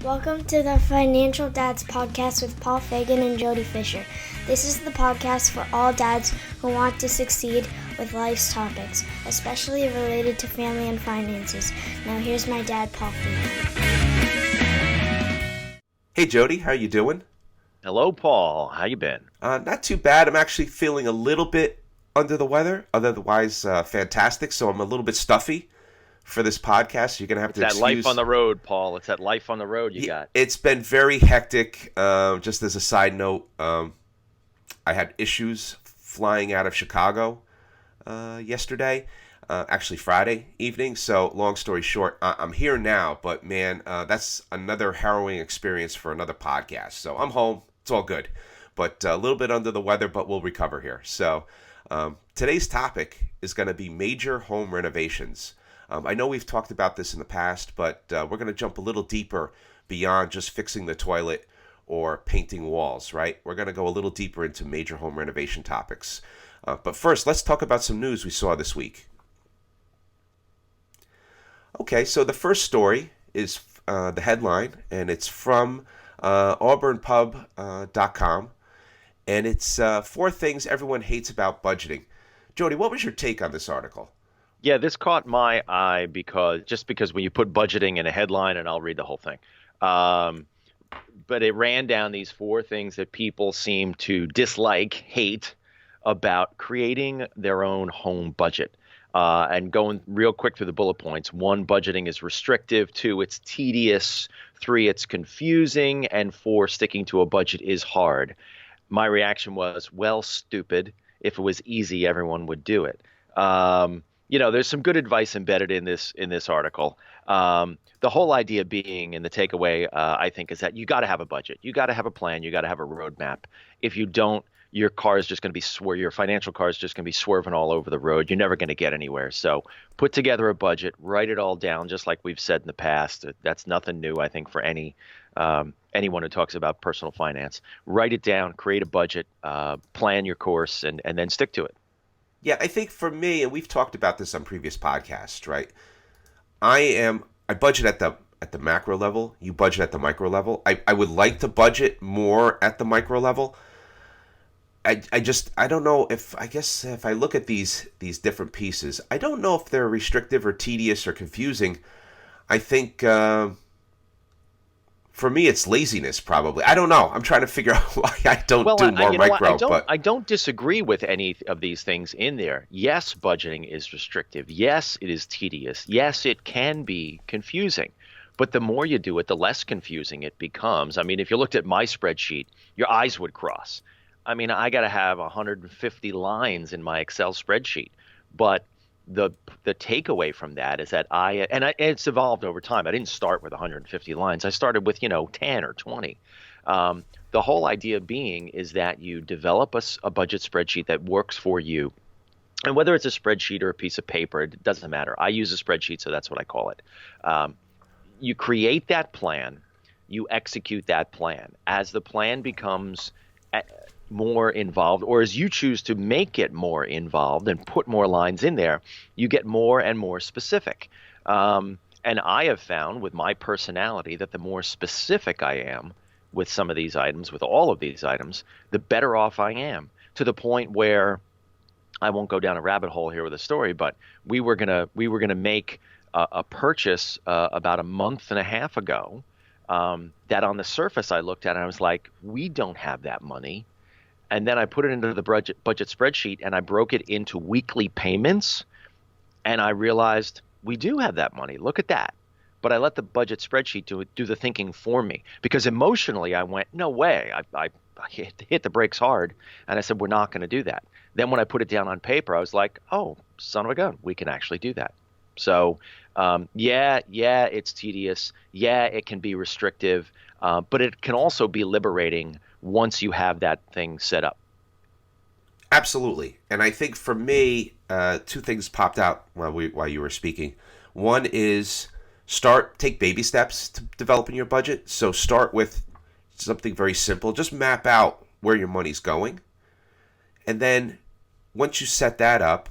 Welcome to the Financial Dads Podcast with Paul Fagan and Jody Fisher. This is the podcast for all dads who want to succeed with life's topics, especially related to family and finances. Now here's my dad, Paul Fagan. Hey Jody, how you doing? Hello, Paul. How you been? Not too bad. I'm actually feeling a little bit under the weather, otherwise fantastic. So I'm a little bit stuffy for this podcast. You're gonna have It's to that excuse. life on the road, Paul. It's that life on the road you got. It's been very hectic. Just as a side note, I had issues flying out of Chicago yesterday, actually Friday evening. So long story short, I'm here now, but man, that's another harrowing experience for another podcast. So I'm home. It's all good, but a little bit under the weather, but we'll recover here. So today's topic is going to be major home renovations. I know we've talked about this in the past, but we're going to jump a little deeper beyond just fixing the toilet or painting walls, right? We're going to go a little deeper into major home renovation topics. But first, let's talk about some news we saw this week. Okay, so the first story is the headline, and it's from auburnpub.com, and it's 4 things everyone hates about budgeting. Jody, what was your take on this article? Yeah, this caught my eye because when you put budgeting in a headline, and I'll read the whole thing. But it ran down these 4 things that people seem to hate about creating their own home budget. And going real quick through the bullet points. 1, budgeting is restrictive. 2, it's tedious. 3, it's confusing. And 4, sticking to a budget is hard. My reaction was, well, stupid. If it was easy, everyone would do it. There's some good advice embedded in this article. The whole idea being, and the takeaway, I think, is that you got to have a budget. You got to have a plan. You got to have a roadmap. If you don't, your car is just going to be your financial car is just going to be swerving all over the road. You're never going to get anywhere. So put together a budget, write it all down, just like we've said in the past. That's nothing new, I think, for anyone who talks about personal finance. Write it down, create a budget, plan your course, and then stick to it. Yeah, I think for me, and we've talked about this on previous podcasts, right? I budget at the macro level. You budget at the micro level. I would like to budget more at the micro level. I don't know if I look at these different pieces, I don't know if they're restrictive or tedious or confusing. I think for me, it's laziness, probably. I don't know. I'm trying to figure out why I don't do more micro. I don't disagree with any of these things in there. Yes, budgeting is restrictive. Yes, it is tedious. Yes, it can be confusing. But the more you do it, the less confusing it becomes. I mean, if you looked at my spreadsheet, your eyes would cross. I mean, I got to have 150 lines in my Excel spreadsheet. But the takeaway from that is that it's evolved over time. I didn't start with 150 lines. I started with 10 or 20. The whole idea being is that you develop a budget spreadsheet that works for you, and whether it's a spreadsheet or a piece of paper, it doesn't matter. I use a spreadsheet, so that's what I call it. You create that plan, you execute that plan. As the plan becomes more involved, or as you choose to make it more involved and put more lines in there, you get more and more specific. And I have found with my personality that the more specific I am with some of these items, with all of these items, the better off I am, to the point where I won't go down a rabbit hole here with a story, but we were gonna make a purchase about a month and a half ago that on the surface I looked at and I was like, we don't have that money. And then I put it into the budget spreadsheet and I broke it into weekly payments. And I realized we do have that money. Look at that. But I let the budget spreadsheet do the thinking for me, because emotionally I went, no way. I hit the brakes hard. And I said, we're not going to do that. Then when I put it down on paper, I was like, oh, son of a gun, we can actually do that. So yeah, it's tedious. Yeah, it can be restrictive. But it can also be liberating once you have that thing set up. Absolutely. And I think for me, 2 things popped out while you were speaking. One is take baby steps to developing your budget. So start with something very simple. Just map out where your money's going. And then once you set that up,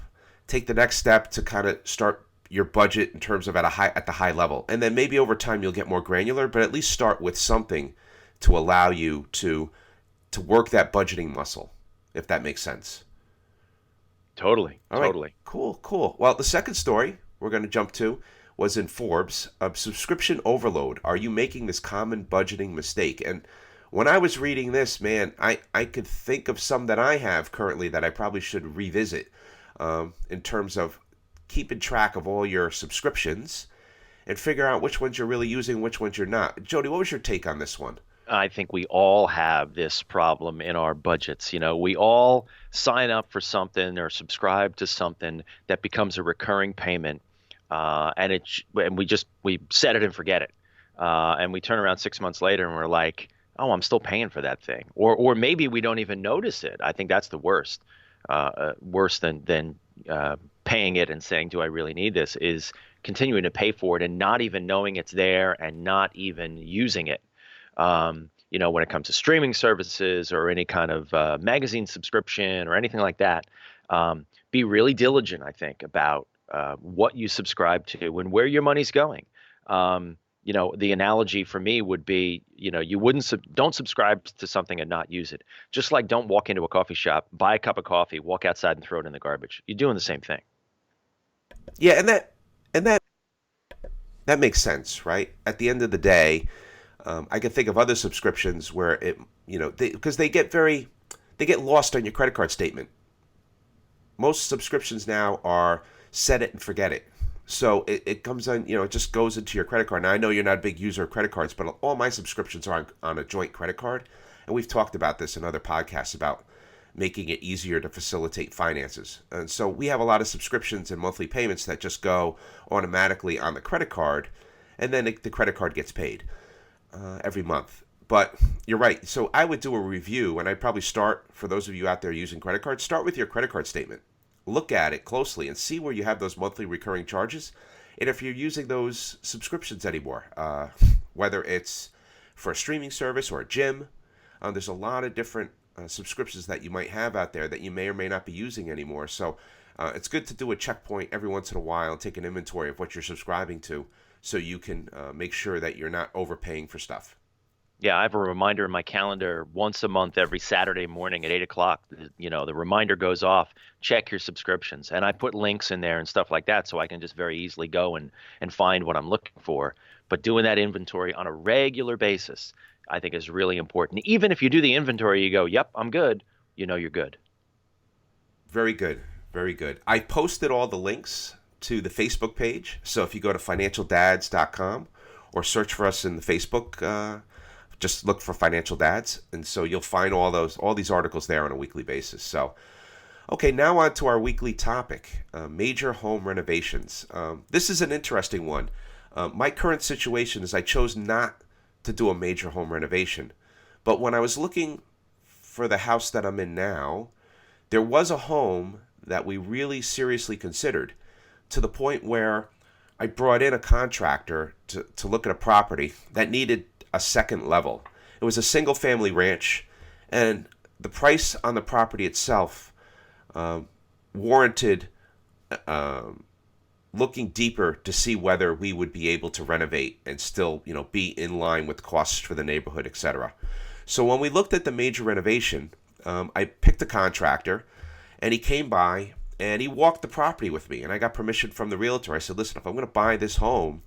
take the next step to kind of start your budget in terms of at the high level, and then maybe over time you'll get more granular. But at least start with something to allow you to work that budgeting muscle, if that makes sense. Totally, All right, totally. cool. Well, the second story we're going to jump to was in Forbes. Subscription overload. Are you making this common budgeting mistake? And when I was reading this, man, I could think of some that I have currently that I probably should revisit in terms of keeping track of all your subscriptions and figure out which ones you're really using, which ones you're not. Jody, what was your take on this one? I think we all have this problem in our budgets. We all sign up for something or subscribe to something that becomes a recurring payment, and we set it and forget it, and we turn around 6 months later and we're like, oh, I'm still paying for that thing, or maybe we don't even notice it. I think that's the worst. Worse than paying it and saying, do I really need this? Is continuing to pay for it and not even knowing it's there and not even using it. When it comes to streaming services or any kind of magazine subscription or anything like that, be really diligent, I think, about what you subscribe to and where your money's going. The analogy for me would be, you don't subscribe to something and not use it. Just like don't walk into a coffee shop, buy a cup of coffee, walk outside and throw it in the garbage. You're doing the same thing. Yeah, and that makes sense, right? At the end of the day, I can think of other subscriptions where because they get lost on your credit card statement. Most subscriptions now are set it and forget it. So it comes on, it just goes into your credit card. Now, I know you're not a big user of credit cards, but all my subscriptions are on a joint credit card. And we've talked about this in other podcasts about making it easier to facilitate finances. And so we have a lot of subscriptions and monthly payments that just go automatically on the credit card, and then the credit card gets paid every month. But you're right. So I would do a review, and I'd probably start, for those of you out there using credit cards, start with your credit card statement. Look at it closely and see where you have those monthly recurring charges, and if you're using those subscriptions anymore, whether it's for a streaming service or a gym. There's a lot of different subscriptions that you might have out there that you may or may not be using anymore. So it's good to do a checkpoint every once in a while and take an inventory of what you're subscribing to, so you can make sure that you're not overpaying for stuff. Yeah, I have a reminder in my calendar once a month, every Saturday morning at 8 o'clock. The reminder goes off, check your subscriptions. And I put links in there and stuff like that so I can just very easily go and find what I'm looking for. But doing that inventory on a regular basis, I think, is really important. Even if you do the inventory, you go, yep, I'm good, you're good. Very good. Very good. I posted all the links to the Facebook page. So if you go to financialdads.com or search for us in the Facebook, just look for Financial Dads, and so you'll find all these articles there on a weekly basis. So, okay, now on to our weekly topic, major home renovations. This is an interesting one. My current situation is I chose not to do a major home renovation, but when I was looking for the house that I'm in now, there was a home that we really seriously considered, to the point where I brought in a contractor to look at a property that needed a second level. It was a single family ranch, and the price on the property itself warranted looking deeper to see whether we would be able to renovate and still, be in line with costs for the neighborhood, etc. So when we looked at the major renovation, I picked a contractor, and he came by and he walked the property with me, and I got permission from the realtor. I said, listen, if I'm going to buy this home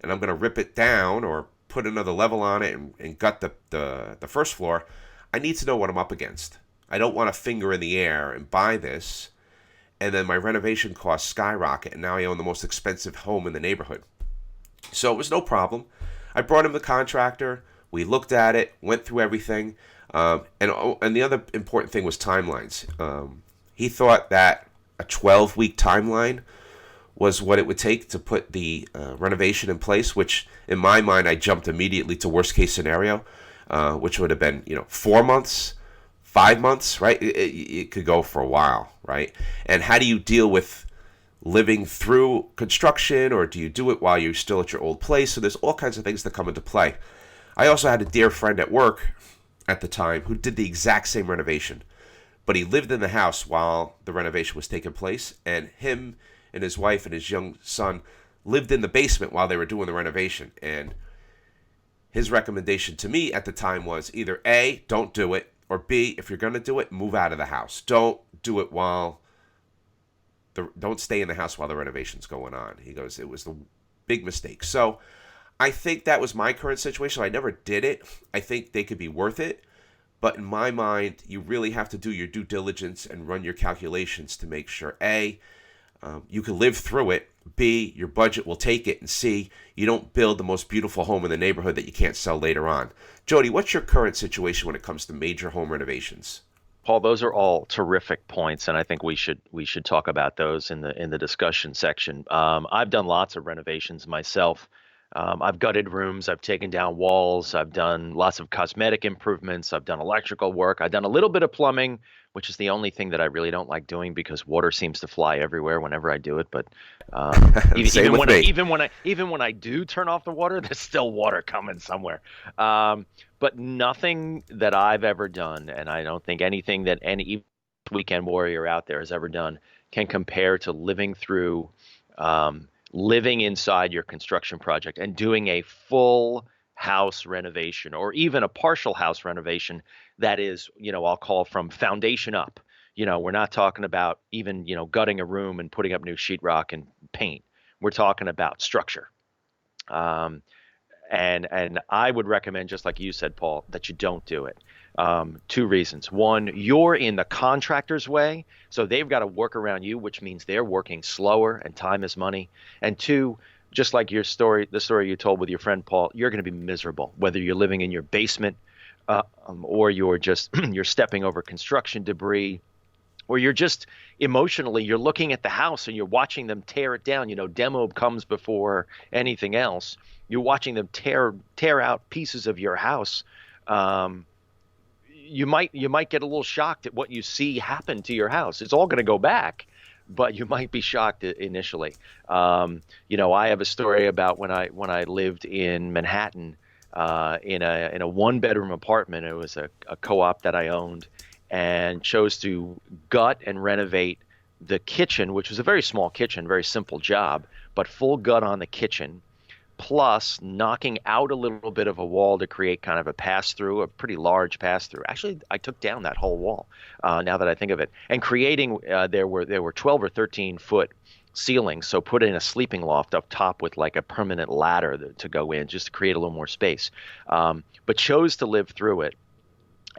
and I'm going to rip it down or put another level on it and gut the first floor, I need to know what I'm up against. I don't want to finger in the air and buy this, and then my renovation costs skyrocket, and now I own the most expensive home in the neighborhood. So it was no problem. I brought him the contractor. We looked at it, went through everything, and the other important thing was timelines. He thought that a 12-week timeline was what it would take to put the renovation in place, which in my mind I jumped immediately to worst case scenario, which would have been 4 months, 5 months, right? It could go for a while, right? And how do you deal with living through construction, or do you do it while you're still at your old place? So there's all kinds of things that come into play. I also had a dear friend at work at the time who did the exact same renovation, but he lived in the house while the renovation was taking place, and him and his wife and his young son lived in the basement while they were doing the renovation. And his recommendation to me at the time was either A, don't do it, or B, if you're going to do it, move out of the house. Don't do it don't stay in the house while the renovation's going on. He goes, it was the big mistake. So I think that was my current situation. I never did it. I think they could be worth it. But in my mind, you really have to do your due diligence and run your calculations to make sure, A, you can live through it, B, your budget will take it, and C, you don't build the most beautiful home in the neighborhood that you can't sell later on. Jody, what's your current situation when it comes to major home renovations? Paul, those are all terrific points, and I think we should talk about those in the discussion section. I've done lots of renovations myself. I've gutted rooms, I've taken down walls, I've done lots of cosmetic improvements, I've done electrical work, I've done a little bit of plumbing, which is the only thing that I really don't like doing because water seems to fly everywhere whenever I do it. But even when I do turn off the water, there's still water coming somewhere. But nothing that I've ever done, and I don't think anything that any weekend warrior out there has ever done, can compare to living inside your construction project and doing a full house renovation or even a partial house renovation that is, I'll call from foundation up. We're not talking about even, gutting a room and putting up new sheetrock and paint. We're talking about structure. And I would recommend, just like you said, Paul, that you don't do it. Two reasons. One, you're in the contractor's way, so they've got to work around you, which means they're working slower and time is money. And two, just like the story you told with your friend Paul, you're going to be miserable, whether you're living in your basement or you're just you're stepping over construction debris, or you're just emotionally, you're looking at the house and you're watching them tear it down. Demo comes before anything else. You're watching them tear out pieces of your house. You might get a little shocked at what you see happen to your house. It's all going to go back, but you might be shocked initially. I have a story about when I lived in Manhattan in a one-bedroom apartment. It was a co-op that I owned, and chose to gut and renovate the kitchen, which was a very small kitchen, very simple job, but full gut on the kitchen, plus knocking out a little bit of a wall to create kind of a pass-through, a pretty large pass-through. Actually, I took down that whole wall, now that I think of it. And creating, there were 12 or 13 foot ceilings, so put in a sleeping loft up top with like a permanent ladder to go in, just to create a little more space. But chose to live through it.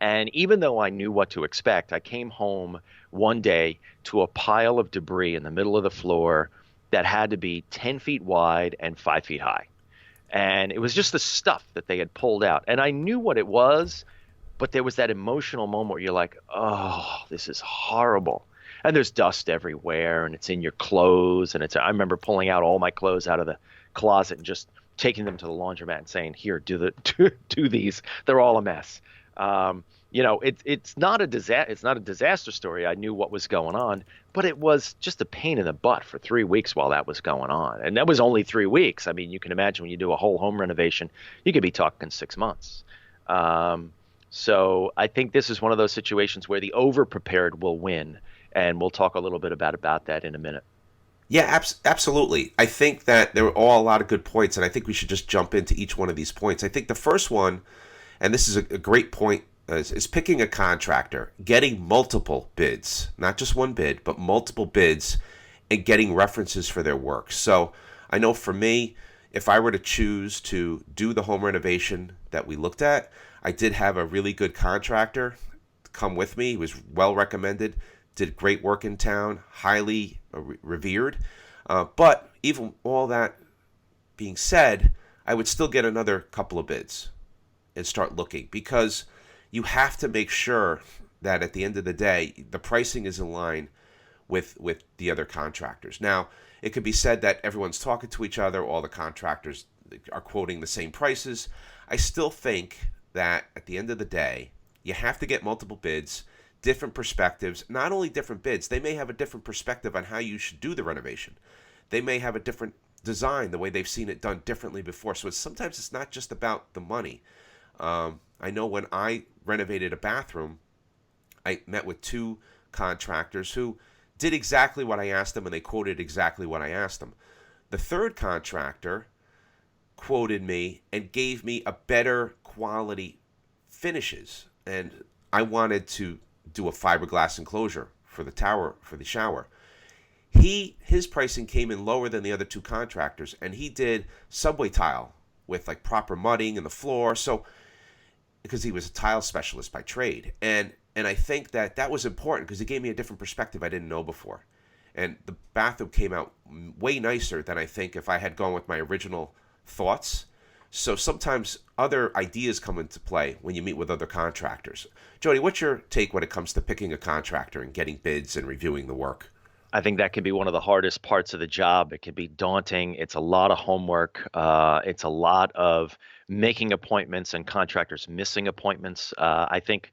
And even though I knew what to expect, I came home one day to a pile of debris in the middle of the floor that had to be 10 feet wide and 5 feet high. And it was just the stuff that they had pulled out. And I knew what it was, but there was that emotional moment where you're like, oh, this is horrible. And there's dust everywhere, and it's in your clothes. And I remember pulling out all my clothes out of the closet and just taking them to the laundromat and saying, here, do these. They're all a mess. It's not a disaster story. I knew what was going on, but it was just a pain in the butt for 3 weeks while that was going on. And that was only 3 weeks. I mean, you can imagine when you do a whole home renovation, you could be talking 6 months. So I think this is one of those situations where the over-prepared will win. And we'll talk a little bit about that in a minute. Yeah, absolutely. I think that there were all a lot of good points, and I think we should just jump into each one of these points. I think the first one, and this is a great point, is picking a contractor, getting multiple bids, not just one bid, but multiple bids, and getting references for their work. So I know for me, if I were to choose to do the home renovation that we looked at, I did have a really good contractor come with me. He was well recommended, did great work in town, highly revered. But even all that being said, I would still get another couple of bids and start looking, because you have to make sure that at the end of the day, the pricing is in line with the other contractors. Now, it could be said that everyone's talking to each other, all the contractors are quoting the same prices. I still think that at the end of the day, you have to get multiple bids, different perspectives, not only different bids, they may have a different perspective on how you should do the renovation. They may have a different design, the way they've seen it done differently before. So sometimes it's not just about the money. I know when I renovated a bathroom, I met with two contractors who did exactly what I asked them, and they quoted exactly what I asked them. The third contractor quoted me and gave me a better quality finishes, and I wanted to do a fiberglass enclosure for the tower, for the shower. His pricing came in lower than the other two contractors, and he did subway tile with like proper mudding in the floor. So because he was a tile specialist by trade, and I think that was important because it gave me a different perspective I didn't know before. And the bathroom came out way nicer than I think if I had gone with my original thoughts. So sometimes other ideas come into play when you meet with other contractors. Jody, what's your take when it comes to picking a contractor and getting bids and reviewing the work? I think that can be one of the hardest parts of the job. It can be daunting. It's a lot of homework. It's a lot of making appointments and contractors missing appointments. I think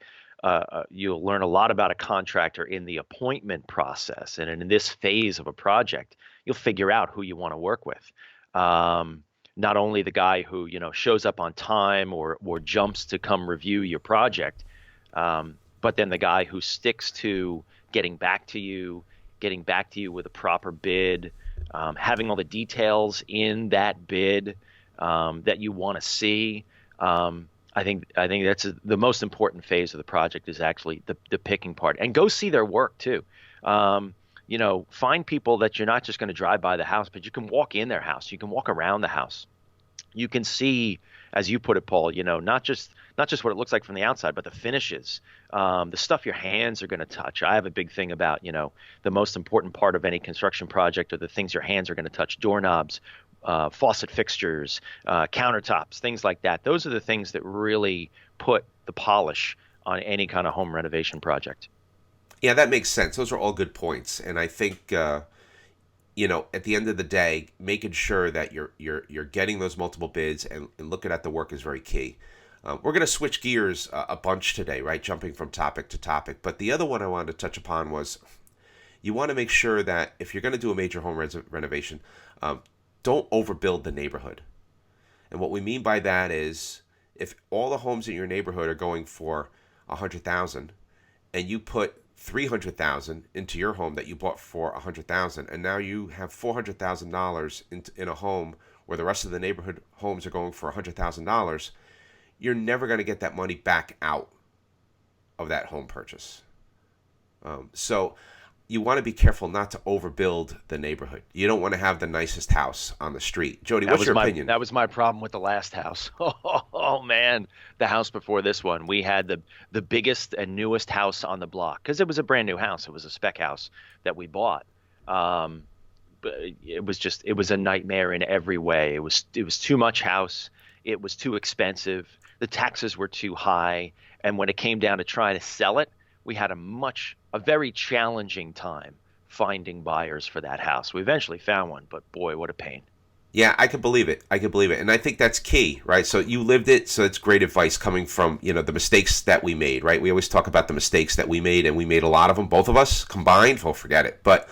you'll learn a lot about a contractor in the appointment process. And in this phase of a project, you'll figure out who you want to work with. Not only the guy who, shows up on time or jumps to come review your project, but then the guy who sticks to getting back to you with a proper bid, having all the details in that bid that you want to see. I think that's the most important phase of the project is actually the picking part. And go see their work too. Find people that you're not just going to drive by the house, but you can walk in their house. You can walk around the house. You can see, as you put it, Paul, not just what it looks like from the outside, but the finishes, the stuff your hands are going to touch. I have a big thing about, the most important part of any construction project are the things your hands are going to touch: doorknobs, faucet fixtures, countertops, things like that. Those are the things that really put the polish on any kind of home renovation project. Yeah, that makes sense. Those are all good points, and I think at the end of the day, making sure that you're getting those multiple bids and looking at the work is very key. We're going to switch gears a bunch today, right? Jumping from topic to topic. But the other one I wanted to touch upon was you want to make sure that if you're going to do a major home renovation, don't overbuild the neighborhood. And what we mean by that is if all the homes in your neighborhood are going for $100,000 and you put $300,000 into your home that you bought for $100,000, and now you have $400,000 in a home where the rest of the neighborhood homes are going for $100,000, you're never going to get that money back out of that home purchase. So you want to be careful not to overbuild the neighborhood. You don't want to have the nicest house on the street. Jody, what's your opinion? That was my problem with the last house. Oh man, the house before this one, we had the biggest and newest house on the block because it was a brand new house. It was a spec house that we bought. But it was a nightmare in every way. It was too much house. It was too expensive. The taxes were too high. And when it came down to trying to sell it, we had a very challenging time finding buyers for that house. We eventually found one, but boy, what a pain. Yeah, I could believe it. And I think that's key, right? So you lived it, so it's great advice coming from, the mistakes that we made, right? We always talk about the mistakes that we made, and we made a lot of them, both of us combined. Well, forget it. But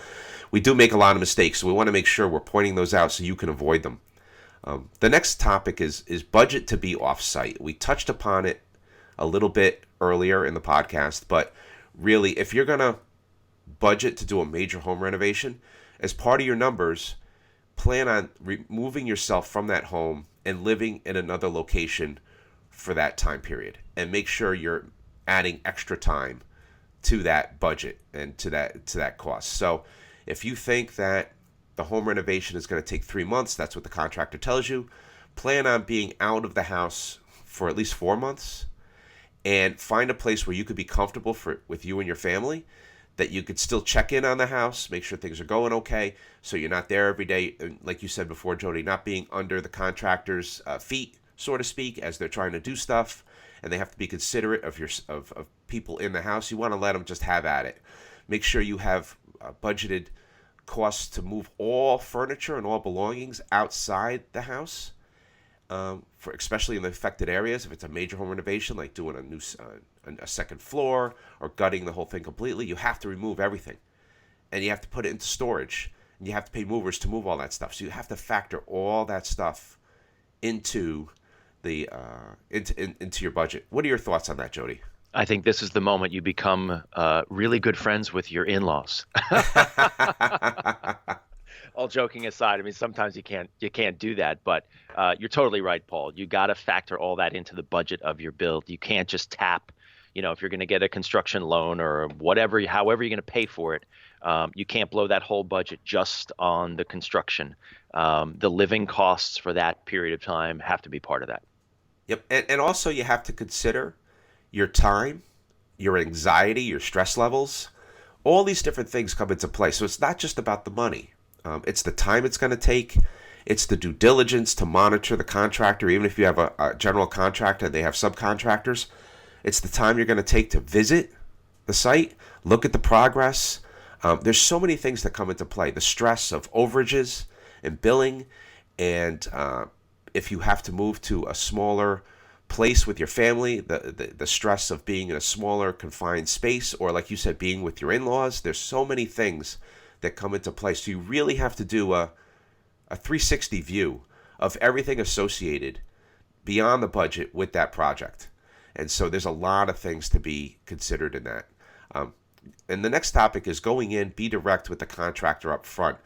we do make a lot of mistakes, so we want to make sure we're pointing those out so you can avoid them. The next topic is budget to be off-site. We touched upon it a little bit earlier in the podcast, but really, if you're going to budget to do a major home renovation, as part of your numbers, plan on removing yourself from that home and living in another location for that time period. And make sure you're adding extra time to that budget and to that cost. So if you think that the home renovation is going to take 3 months, that's what the contractor tells you, plan on being out of the house for at least 4 months. And find a place where you could be comfortable with you and your family, that you could still check in on the house, make sure things are going okay, so you're not there every day, and like you said before, Jody, not being under the contractor's feet, so to speak, as they're trying to do stuff, and they have to be considerate of people in the house. You want to let them just have at it. Make sure you have budgeted costs to move all furniture and all belongings outside the house. For especially in the affected areas, if it's a major home renovation, like doing a second floor or gutting the whole thing completely, you have to remove everything, and you have to put it into storage, and you have to pay movers to move all that stuff. So you have to factor all that stuff into the into your budget. What are your thoughts on that, Jody? I think this is the moment you become really good friends with your in-laws. All joking aside, I mean sometimes you can't do that, but you're totally right, Paul. You got to factor all that into the budget of your build. You can't just tap, if you're going to get a construction loan or whatever, however you're going to pay for it, you can't blow that whole budget just on the construction. The living costs for that period of time have to be part of that. Yep. And also you have to consider your time, your anxiety, your stress levels. All these different things come into play. So it's not just about the money. It's the time it's going to take. It's the due diligence to monitor the contractor. Even if you have a general contractor, they have subcontractors. It's the time you're going to take to visit the site, look at the progress. There's so many things that come into play. The stress of overages and billing, and if you have to move to a smaller place with your family, the stress of being in a smaller confined space, or like you said, being with your in-laws. There's so many things that come into play. So you really have to do a 360 view of everything associated beyond the budget with that project. And so there's a lot of things to be considered in that. And the next topic is going in, be direct with the contractor up front.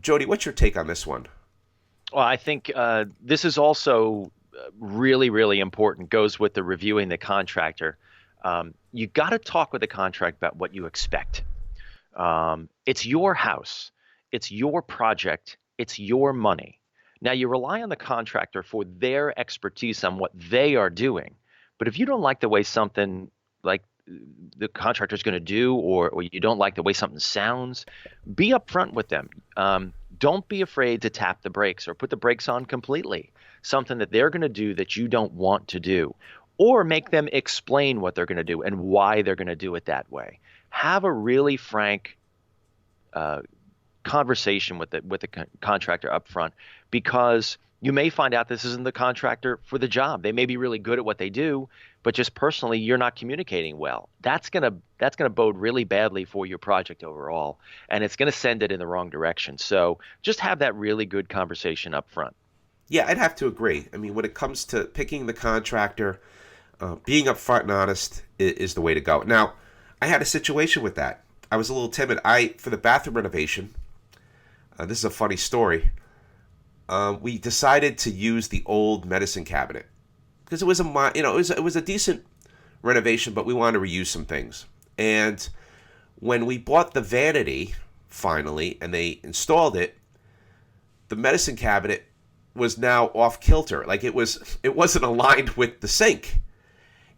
Jody, what's your take on this one? Well, I think this is also really, really important. Goes with the reviewing the contractor. You got to talk with the contractor about what you expect. It's your house, it's your project, it's your money. Now you rely on the contractor for their expertise on what they are doing. But if you don't like the way something like the contractor is going to do, or you don't like the way something sounds, be upfront with them. Don't be afraid to tap the brakes or put the brakes on completely. Something that they're going to do that you don't want to do, or make them explain what they're going to do and why they're going to do it that way. Have a really frank conversation with the contractor up front, because you may find out this isn't the contractor for the job. They may be really good at what they do, but just personally, you're not communicating well. That's gonna bode really badly for your project overall, and it's gonna send it in the wrong direction. So just have that really good conversation up front. Yeah, I'd have to agree. I mean, when it comes to picking the contractor, being upfront and honest is the way to go. Now, I had a situation with that. I was a little timid. For the bathroom renovation, this is a funny story. We decided to use the old medicine cabinet because it was it was a decent renovation, but we wanted to reuse some things. And when we bought the vanity finally and they installed it, the medicine cabinet was now off kilter. Like it wasn't aligned with the sink.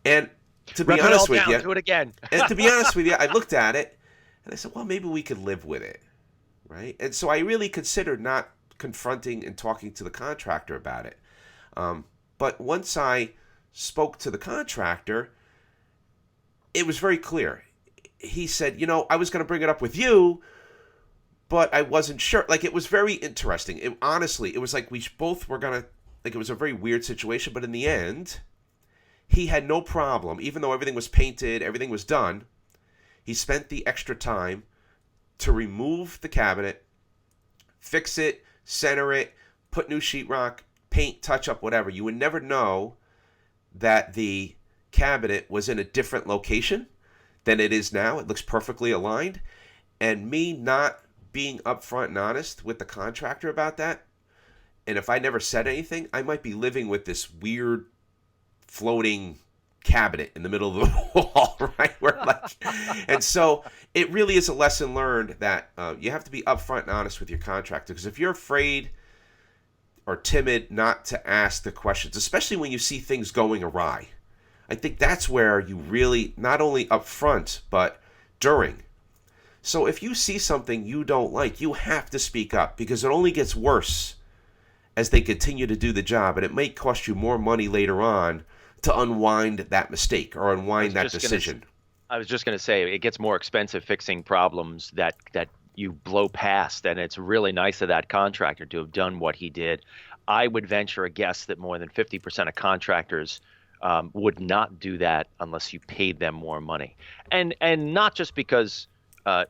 And to be honest with you, do it again. and to be honest with you, I looked at it and I said, well, maybe we could live with it, right? And so I really considered not confronting and talking to the contractor about it. But once I spoke to the contractor, it was very clear. He said, I was going to bring it up with you, but I wasn't sure. Like, it was very interesting. Honestly, it was like we both were going to, like, it was a very weird situation. But in the end, he had no problem, even though everything was painted, everything was done. He spent the extra time to remove the cabinet, fix it, center it, put new sheetrock, paint, touch up, whatever. You would never know that the cabinet was in a different location than it is now. It looks perfectly aligned. And me not being upfront and honest with the contractor about that, and if I never said anything, I might be living with this weird floating cabinet in the middle of the wall, right? And so it really is a lesson learned that you have to be upfront and honest with your contractor, because if you're afraid or timid not to ask the questions, especially when you see things going awry, I think that's where you really, not only upfront, but during. So if you see something you don't like, you have to speak up, because it only gets worse as they continue to do the job, and it may cost you more money later on to unwind that mistake or unwind that decision. I was just going to say, it gets more expensive fixing problems that you blow past, and it's really nice of that contractor to have done what he did. I would venture a guess that more than 50% of contractors would not do that unless you paid them more money, and not just because I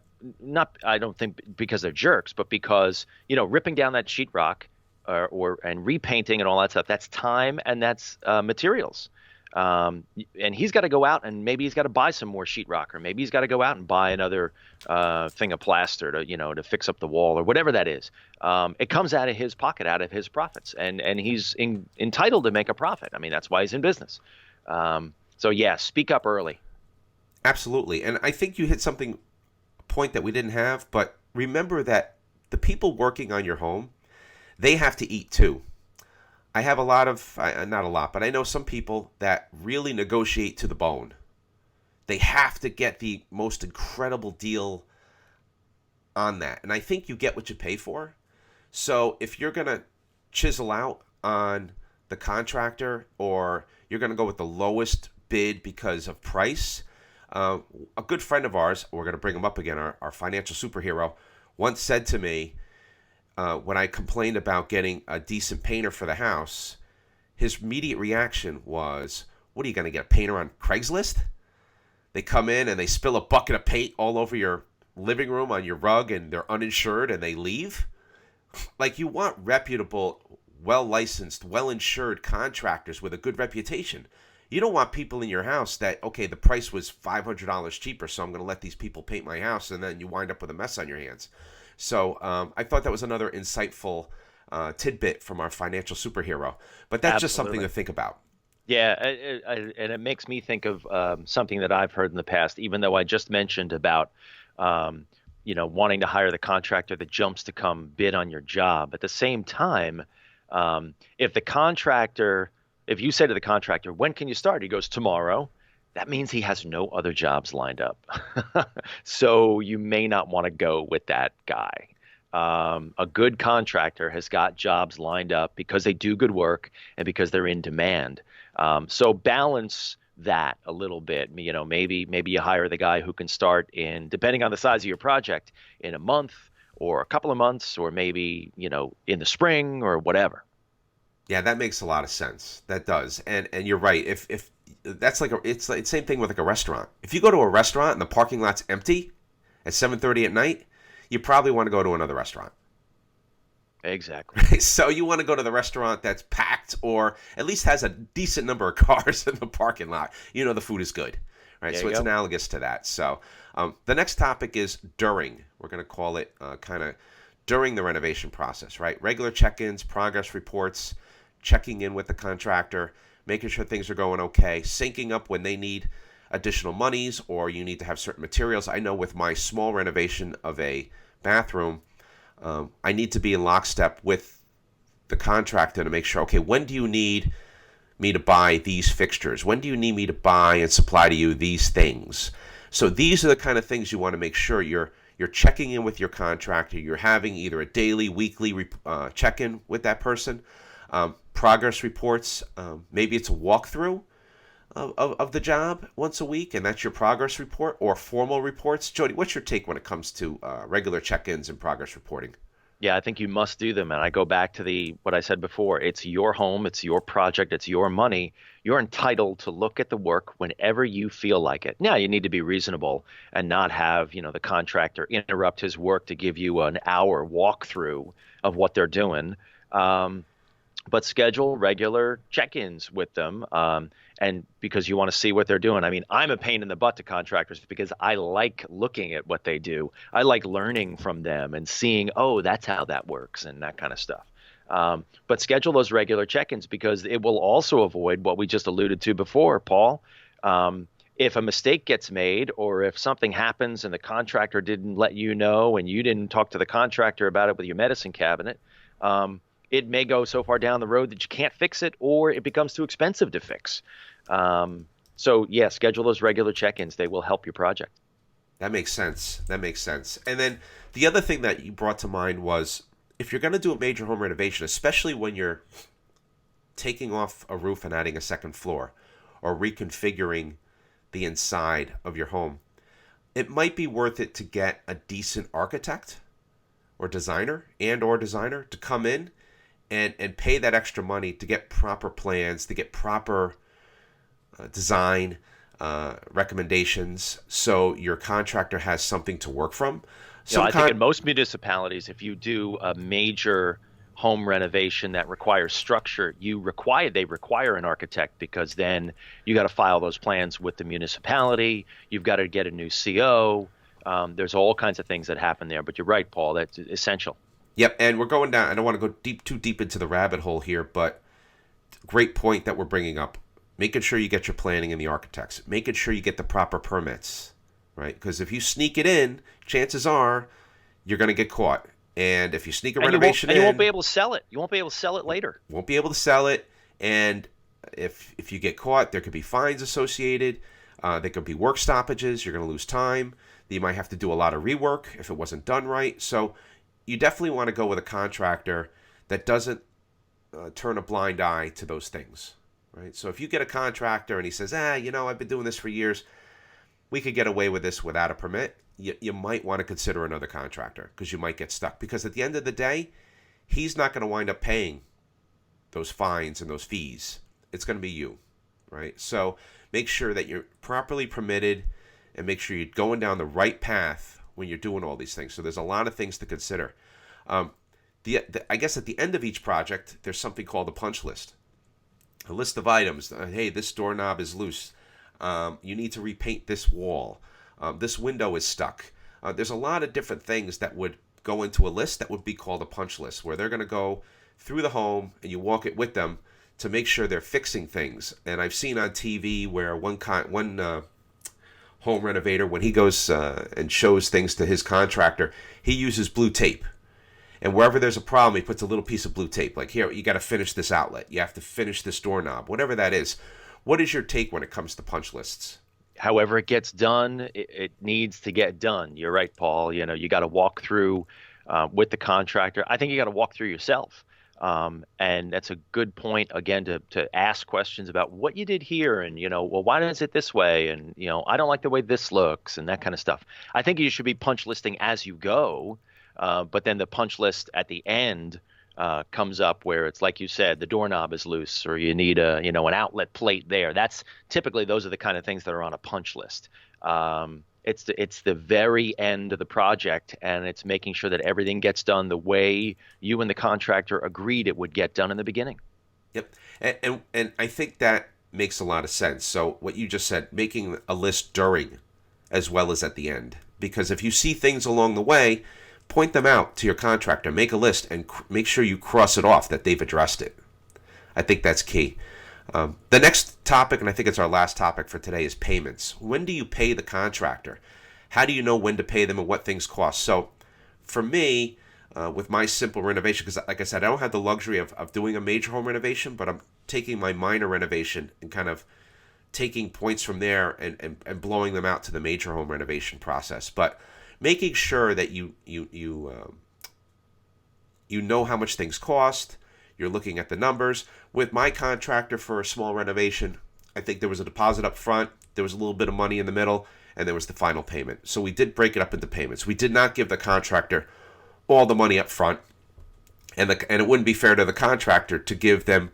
don't think because they're jerks, but because ripping down that sheetrock and repainting and all that stuff, that's time and that's materials. And he's got to go out and maybe he's got to buy some more sheetrock, or maybe he's got to go out and buy another thing of plaster to to fix up the wall or whatever that is. It comes out of his pocket, out of his profits, and he's entitled to make a profit. I mean, that's why he's in business. So yeah, speak up early. Absolutely. And I think you hit something, a point that we didn't have, but remember that the people working on your home, they have to eat too. I have a lot of, not a lot, but I know some people that really negotiate to the bone. They have to get the most incredible deal on that. And I think you get what you pay for. So if you're going to chisel out on the contractor, or you're going to go with the lowest bid because of price, a good friend of ours, we're going to bring him up again, our financial superhero, once said to me, when I complained about getting a decent painter for the house, his immediate reaction was, what are you going to get, a painter on Craigslist? They come in and they spill a bucket of paint all over your living room on your rug, and they're uninsured and they leave? Like, you want reputable, well-licensed, well-insured contractors with a good reputation. You don't want people in your house that, okay, the price was $500 cheaper, so I'm going to let these people paint my house, and then you wind up with a mess on your hands. So I thought that was another insightful tidbit from our financial superhero. But that's just something to think about. Yeah, and it makes me think of something that I've heard in the past, even though I just mentioned about wanting to hire the contractor that jumps to come bid on your job. At the same time, if you say to the contractor, when can you start? He goes, tomorrow. That means he has no other jobs lined up. So you may not want to go with that guy. A good contractor has got jobs lined up because they do good work and because they're in demand. So balance that a little bit. Maybe you hire the guy who can start in, depending on the size of your project, in a month or a couple of months, or maybe, in the spring or whatever. Yeah, that makes a lot of sense. That does. And you're right. If that's it's like the same thing with like a restaurant. If you go to a restaurant and the parking lot's empty at 7:30 at night, you probably want to go to another restaurant. Exactly. So you want to go to the restaurant that's packed, or at least has a decent number of cars in the parking lot. The food is good, right? So it's analogous to that. So the next topic is during. We're going to call it kind of during the renovation process, right? Regular check-ins, progress reports, checking in with the contractor, making sure things are going okay, syncing up when they need additional monies or you need to have certain materials. I know with my small renovation of a bathroom, I need to be in lockstep with the contractor to make sure, okay, when do you need me to buy these fixtures? When do you need me to buy and supply to you these things? So these are the kind of things you want to make sure you're checking in with your contractor. You're having either a daily, weekly check-in with that person. Progress reports, maybe it's a walkthrough of the job once a week, and that's your progress report, or formal reports. Jody, what's your take when it comes to regular check-ins and progress reporting? Yeah, I think you must do them. And I go back to what I said before. It's your home, it's your project, it's your money. You're entitled to look at the work whenever you feel like it. Now, you need to be reasonable and not have, the contractor interrupt his work to give you an hour walkthrough of what they're doing. But schedule regular check-ins with them, and because you want to see what they're doing. I mean, I'm a pain in the butt to contractors because I like looking at what they do. I like learning from them and seeing, oh, that's how that works and that kind of stuff. But schedule those regular check-ins because it will also avoid what we just alluded to before, Paul. If a mistake gets made, or if something happens and the contractor didn't let you know and you didn't talk to the contractor about it with your medicine cabinet, it may go so far down the road that you can't fix it, or it becomes too expensive to fix. So yeah, schedule those regular check-ins. They will help your project. That makes sense. And then the other thing that you brought to mind was, if you're going to do a major home renovation, especially when you're taking off a roof and adding a second floor, or reconfiguring the inside of your home, it might be worth it to get a decent architect or designer to come in and pay that extra money to get proper plans, to get proper design recommendations, so your contractor has something to work from. I think in most municipalities, if you do a major home renovation that requires structure, they require an architect, because then you got to file those plans with the municipality. You've got to get a new CO. There's all kinds of things that happen there. But you're right, Paul. That's essential. Yep, and we're going down. I don't want to go too deep into the rabbit hole here, but great point that we're bringing up. Making sure you get your planning and the architects. Making sure you get the proper permits, right? Because if you sneak it in, chances are you're going to get caught. And if you sneak a renovation in, you won't be able to sell it. You won't be able to sell it later. Won't be able to sell it. And if you get caught, there could be fines associated. There could be work stoppages. You're going to lose time. You might have to do a lot of rework if it wasn't done right. So you definitely want to go with a contractor that doesn't turn a blind eye to those things, right? So if you get a contractor and he says, I've been doing this for years, we could get away with this without a permit, you might want to consider another contractor, because you might get stuck. Because at the end of the day, he's not going to wind up paying those fines and those fees. It's going to be you, right? So make sure that you're properly permitted, and make sure you're going down the right path when you're doing all these things. So there's a lot of things to consider. I guess at the end of each project, there's something called a punch list. A list of items. Hey, this doorknob is loose. You need to repaint this wall. This window is stuck. There's a lot of different things that would go into a list that would be called a punch list, where they're going to go through the home and you walk it with them to make sure they're fixing things. And I've seen on TV where one home renovator, when he goes and shows things to his contractor, he uses blue tape. And wherever there's a problem, he puts a little piece of blue tape. Like, here, you got to finish this outlet. You have to finish this doorknob, whatever that is. What is your take when it comes to punch lists? However it gets done, it needs to get done. You're right, Paul. You got to walk through with the contractor. I think you got to walk through yourself. And that's a good point, again, to ask questions about what you did here, and, well, why is it this way? And, I don't like the way this looks, and that kind of stuff. I think you should be punch listing as you go. But then the punch list at the end comes up where it's like you said, the doorknob is loose, or you need an outlet plate there. That's typically, those are the kind of things that are on a punch list. It's the very end of the project, and it's making sure that everything gets done the way you and the contractor agreed it would get done in the beginning. Yep, and I think that makes a lot of sense. So what you just said, making a list during as well as at the end, because if you see things along the way, point them out to your contractor, make a list, and make sure you cross it off that they've addressed it. I think that's key. The next topic, and I think it's our last topic for today, is payments. When do you pay the contractor? How do you know when to pay them and what things cost? So for me, with my simple renovation, because like I said, I don't have the luxury of doing a major home renovation, but I'm taking my minor renovation and kind of taking points from there and blowing them out to the major home renovation process. But making sure that you know how much things cost. You're looking at the numbers. With my contractor for a small renovation, I think there was a deposit up front, there was a little bit of money in the middle, and there was the final payment. So we did break it up into payments. We did not give the contractor all the money up front, and it wouldn't be fair to the contractor to give them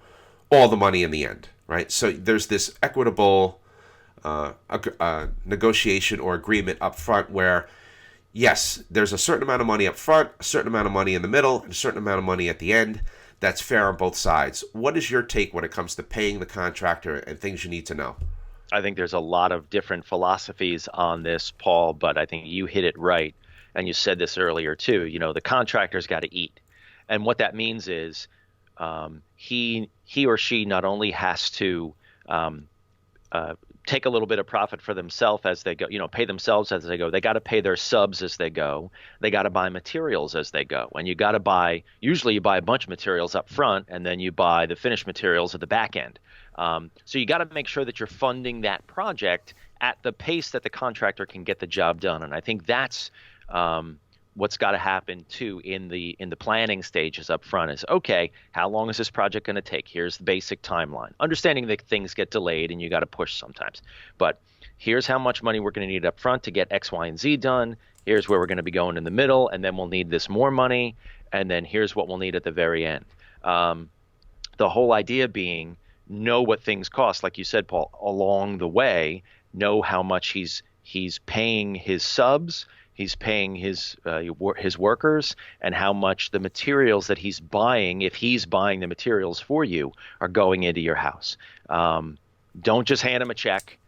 all the money in the end, right? So there's this equitable negotiation or agreement up front where, yes, there's a certain amount of money up front, a certain amount of money in the middle, and a certain amount of money at the end. That's fair on both sides. What is your take when it comes to paying the contractor and things you need to know? I think there's a lot of different philosophies on this, Paul, but I think you hit it right. And you said this earlier too. The contractor's got to eat. And what that means is he or she not only has to take a little bit of profit for themselves as they go, pay themselves as they go. They got to pay their subs as they go. They got to buy materials as they go. And you got to usually you buy a bunch of materials up front, and then you buy the finished materials at the back end. So you got to make sure that you're funding that project at the pace that the contractor can get the job done. And I think that's what's got to happen too in the planning stages up front is, okay, how long is this project going to take? Here's the basic timeline. Understanding that things get delayed and you got to push sometimes. But here's how much money we're going to need up front to get X, Y, and Z done. Here's where we're going to be going in the middle, and then we'll need this more money, and then here's what we'll need at the very end. The whole idea being, know what things cost, like you said, Paul, along the way. Know how much he's paying his subs, he's paying his workers, and how much the materials that he's buying, if he's buying the materials for you, are going into your house. Don't just hand him a check,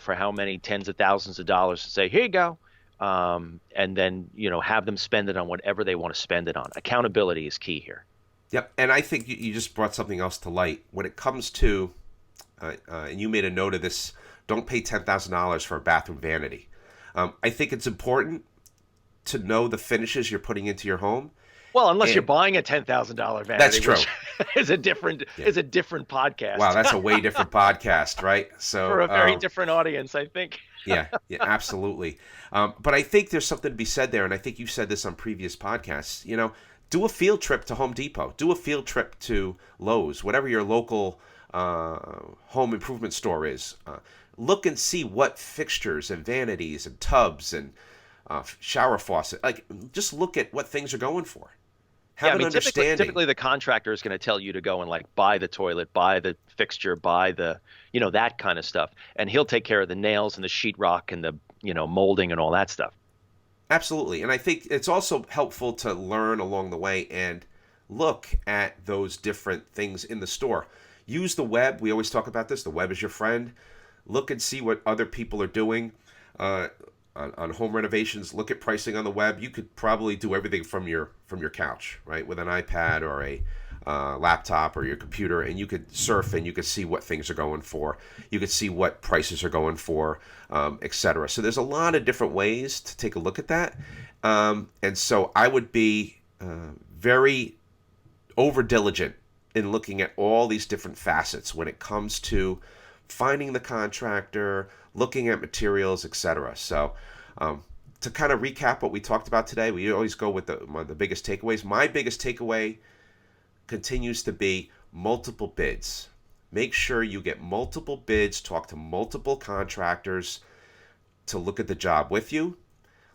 for how many tens of thousands of dollars and say, here you go. And then, have them spend it on whatever they want to spend it on. Accountability is key here. Yep, and I think you just brought something else to light. When it comes to, and you made a note of this, don't pay $10,000 for a bathroom vanity. I think it's important to know the finishes you're putting into your home. Well, unless you're buying a $10,000 vanity, that's true. Which is a different podcast. Wow, that's a way different podcast, right? So for a very different audience, I think. yeah, absolutely. But I think there's something to be said there, and I think you've said this on previous podcasts. Do a field trip to Home Depot. Do a field trip to Lowe's, whatever your local home improvement store is. Look and see what fixtures and vanities and tubs and shower faucet. Just look at what things are going for. Have an understanding. Typically the contractor is going to tell you to go and buy the toilet, buy the fixture, buy the, that kind of stuff. And he'll take care of the nails and the sheetrock and the, molding and all that stuff. Absolutely. And I think it's also helpful to learn along the way and look at those different things in the store. Use the web. We always talk about this. The web is your friend. Look and see what other people are doing on home renovations. Look at pricing on the web. You could probably do everything from your couch, right, with an iPad or a laptop or your computer, and you could surf and you could see what things are going for. You could see what prices are going for, etc. So there's a lot of different ways to take a look at that. And so I would be very over diligent in looking at all these different facets when it comes to finding the contractor, looking at materials, etc. So to kind of recap what we talked about today, we always go with the biggest takeaways. My biggest takeaway continues to be multiple bids. Make sure you get multiple bids, talk to multiple contractors to look at the job with you.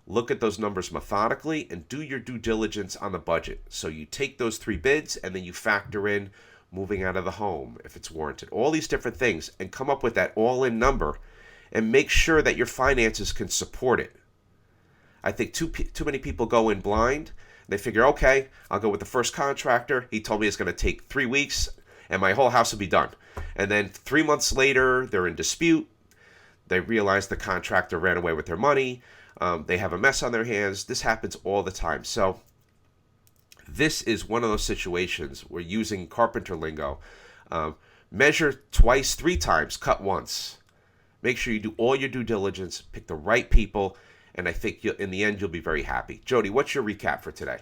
Look at those numbers methodically and do your due diligence on the budget. So you take those 3 bids and then you factor in moving out of the home if it's warranted. All these different things, and come up with that all-in number and make sure that your finances can support it. I think too many people go in blind. They figure, okay, I'll go with the first contractor. He told me it's going to take 3 weeks and my whole house will be done. And then 3 months later, they're in dispute. They realize the contractor ran away with their money. They have a mess on their hands. This happens all the time. So this is one of those situations where, using carpenter lingo, measure twice, 3 times, cut once. Make sure you do all your due diligence, pick the right people, and I think in the end you'll be very happy. Jody, what's your recap for today?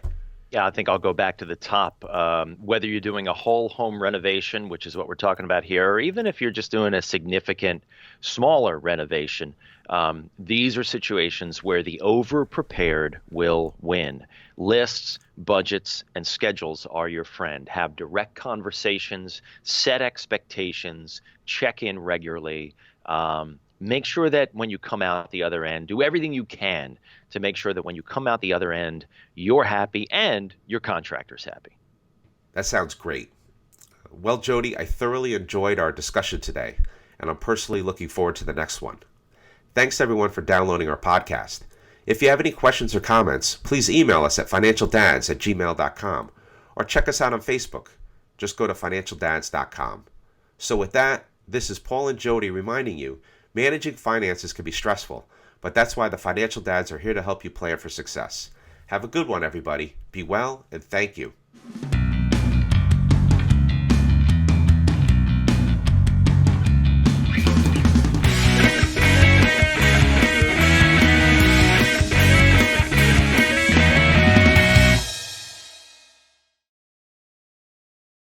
Yeah, I think I'll go back to the top. Whether you're doing a whole home renovation, which is what we're talking about here, or even if you're just doing a significant, smaller renovation, these are situations where the over-prepared will win. Lists, budgets, and schedules are your friend. Have direct conversations, set expectations, check in regularly. Make sure that when you come out the other end, do everything you can to make sure that when you come out the other end, you're happy and your contractor's happy. That sounds great. Well, Jody, I thoroughly enjoyed our discussion today, and I'm personally looking forward to the next one. Thanks, everyone, for downloading our podcast. If you have any questions or comments, please email us at financialdads@gmail.com or check us out on Facebook. Just go to financialdads.com. So with that, this is Paul and Jody reminding you, managing finances can be stressful, but that's why the Financial Dads are here to help you plan for success. Have a good one, everybody. Be well, and thank you.